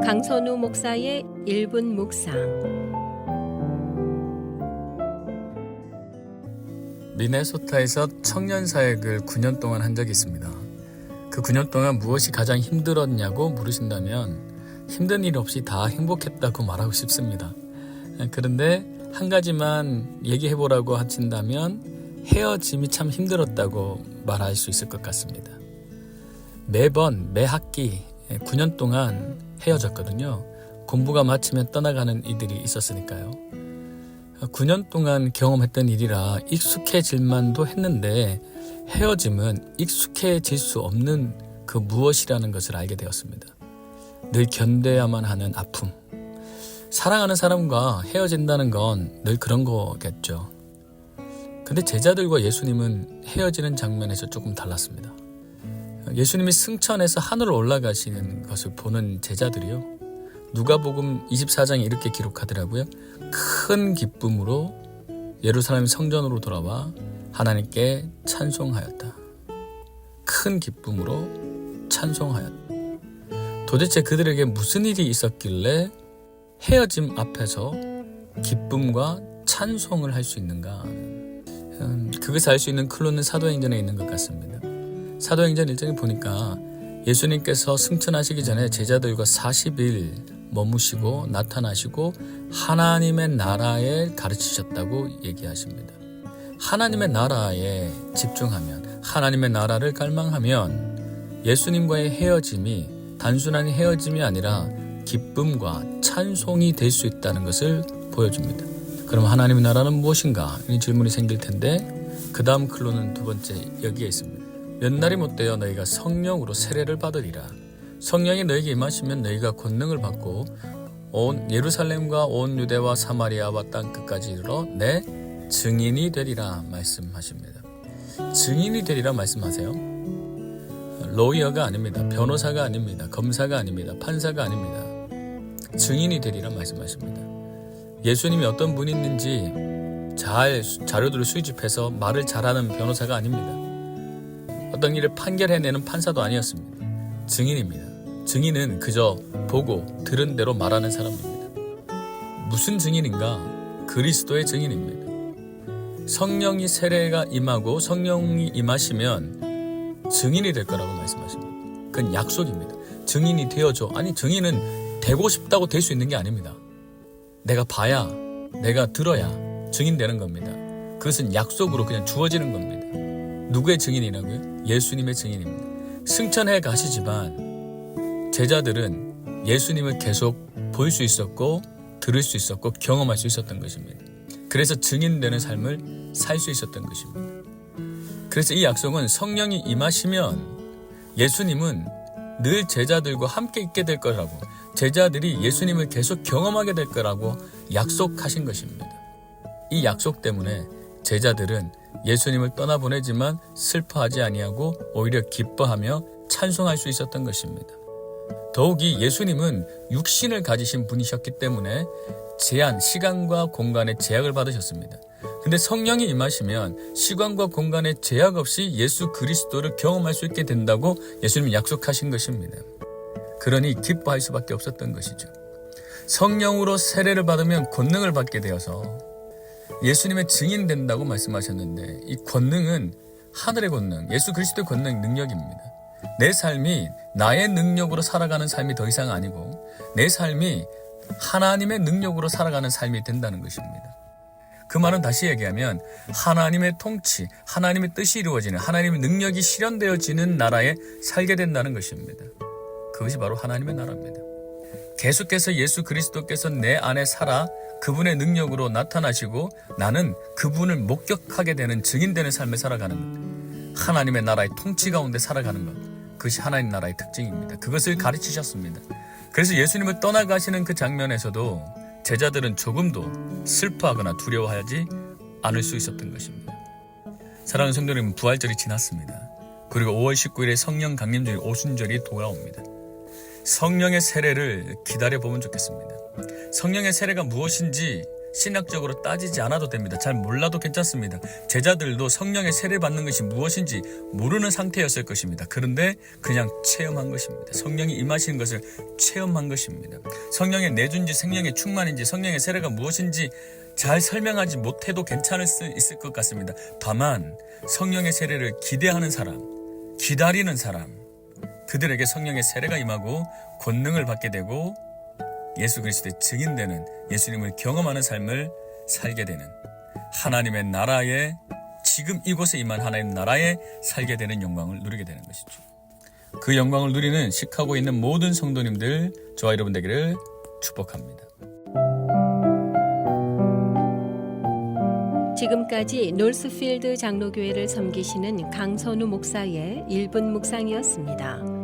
강선우 목사의 1분 묵상. 미네소타에서 청년 사역을 9년 동안 한 적이 있습니다. 그 9년 동안 무엇이 가장 힘들었냐고 물으신다면 힘든 일 없이 다 행복했다고 말하고 싶습니다. 그런데 한 가지만 얘기해보라고 하신다면 헤어짐이 참 힘들었다고 말할 수 있을 것 같습니다. 매 학기 9년 동안 헤어졌거든요. 공부가 마치면 떠나가는 이들이 있었으니까요. 9년 동안 경험했던 일이라 익숙해질만도 했는데 헤어짐은 익숙해질 수 없는 그 무엇이라는 것을 알게 되었습니다. 늘 견뎌야만 하는 아픔. 사랑하는 사람과 헤어진다는 건 늘 그런 거겠죠. 근데 제자들과 예수님은 헤어지는 장면에서 조금 달랐습니다. 예수님이 승천해서 하늘로 올라가시는 것을 보는 제자들이요, 누가복음 24장에 이렇게 기록하더라고요. 큰 기쁨으로 예루살렘 성전으로 돌아와 하나님께 찬송하였다. 큰 기쁨으로 찬송하였다. 도대체 그들에게 무슨 일이 있었길래 헤어짐 앞에서 기쁨과 찬송을 할 수 있는가? 그것을 알 수 있는 클로는 사도행전에 있는 것 같습니다. 사도행전 1장에 보니까 예수님께서 승천하시기 전에 제자들과 40일 머무시고 나타나시고 하나님의 나라에 가르치셨다고 얘기하십니다. 하나님의 나라에 집중하면, 하나님의 나라를 갈망하면 예수님과의 헤어짐이 단순한 헤어짐이 아니라 기쁨과 찬송이 될 수 있다는 것을 보여줍니다. 그럼 하나님의 나라는 무엇인가? 이 질문이 생길 텐데 그 다음 클로는 두 번째 여기에 있습니다. 몇 날이 못되어 너희가 성령으로 세례를 받으리라. 성령이 너희에게 임하시면 너희가 권능을 받고 온 예루살렘과 온 유대와 사마리아와 땅 끝까지 이르러 내 증인이 되리라 말씀하십니다. 증인이 되리라 말씀하세요. 로이어가 아닙니다. 변호사가 아닙니다. 검사가 아닙니다. 판사가 아닙니다. 증인이 되리라 말씀하십니다. 예수님이 어떤 분이 있는지 잘 자료들을 수집해서 말을 잘하는 변호사가 아닙니다. 어떤 일을 판결해내는 판사도 아니었습니다. 증인입니다. 증인은 그저 보고 들은 대로 말하는 사람입니다. 무슨 증인인가? 그리스도의 증인입니다. 성령이 세례가 임하고 성령이 임하시면 증인이 될 거라고 말씀하십니다. 그건 약속입니다. 증인이 되어줘. 아니, 증인은 되고 싶다고 될 수 있는 게 아닙니다. 내가 봐야, 내가 들어야 증인되는 겁니다. 그것은 약속으로 그냥 주어지는 겁니다. 누구의 증인이라고요? 예수님의 증인입니다. 승천해 가시지만 제자들은 예수님을 계속 볼 수 있었고 들을 수 있었고 경험할 수 있었던 것입니다. 그래서 증인되는 삶을 살 수 있었던 것입니다. 그래서 이 약속은 성령이 임하시면 예수님은 늘 제자들과 함께 있게 될 거라고, 제자들이 예수님을 계속 경험하게 될 거라고 약속하신 것입니다. 이 약속 때문에 제자들은 예수님을 떠나보내지만 슬퍼하지 아니하고 오히려 기뻐하며 찬송할 수 있었던 것입니다. 더욱이 예수님은 육신을 가지신 분이셨기 때문에 시간과 공간의 제약을 받으셨습니다. 근데 성령이 임하시면 시간과 공간의 제약 없이 예수 그리스도를 경험할 수 있게 된다고 예수님이 약속하신 것입니다. 그러니 기뻐할 수밖에 없었던 것이죠. 성령으로 세례를 받으면 권능을 받게 되어서 예수님의 증인 된다고 말씀하셨는데, 이 권능은 하늘의 권능, 예수 그리스도의 권능, 능력입니다. 내 삶이 나의 능력으로 살아가는 삶이 더 이상 아니고 내 삶이 하나님의 능력으로 살아가는 삶이 된다는 것입니다. 그 말은 다시 얘기하면 하나님의 통치, 하나님의 뜻이 이루어지는, 하나님의 능력이 실현되어지는 나라에 살게 된다는 것입니다. 그것이 바로 하나님의 나라입니다. 계속해서 예수 그리스도께서 내 안에 살아 그분의 능력으로 나타나시고 나는 그분을 목격하게 되는, 증인되는 삶을 살아가는 것, 하나님의 나라의 통치 가운데 살아가는 것, 그것이 하나님 나라의 특징입니다. 그것을 가르치셨습니다. 그래서 예수님을 떠나가시는 그 장면에서도 제자들은 조금도 슬퍼하거나 두려워하지 않을 수 있었던 것입니다. 사랑하는 성도 여러분, 부활절이 지났습니다. 그리고 5월 19일에 성령 강림절 오순절이 돌아옵니다. 성령의 세례를 기다려보면 좋겠습니다. 성령의 세례가 무엇인지 신학적으로 따지지 않아도 됩니다. 잘 몰라도 괜찮습니다. 제자들도 성령의 세례 받는 것이 무엇인지 모르는 상태였을 것입니다. 그런데 그냥 체험한 것입니다. 성령이 임하시는 것을 체험한 것입니다. 성령의 내준지, 성령의 충만인지, 성령의 세례가 무엇인지 잘 설명하지 못해도 괜찮을 수 있을 것 같습니다. 다만 성령의 세례를 기대하는 사람, 기다리는 사람, 그들에게 성령의 세례가 임하고 권능을 받게 되고 예수 그리스도의 증인되는, 예수님을 경험하는 삶을 살게 되는, 하나님의 나라에, 지금 이곳에 임한 하나님 나라에 살게 되는 영광을 누리게 되는 것이죠. 그 영광을 누리는 시카고에 있는 모든 성도님들, 저와 여러분 되기를 축복합니다. 지금까지 놀스필드 장로교회를 섬기시는 강선우 목사의 1분 묵상이었습니다.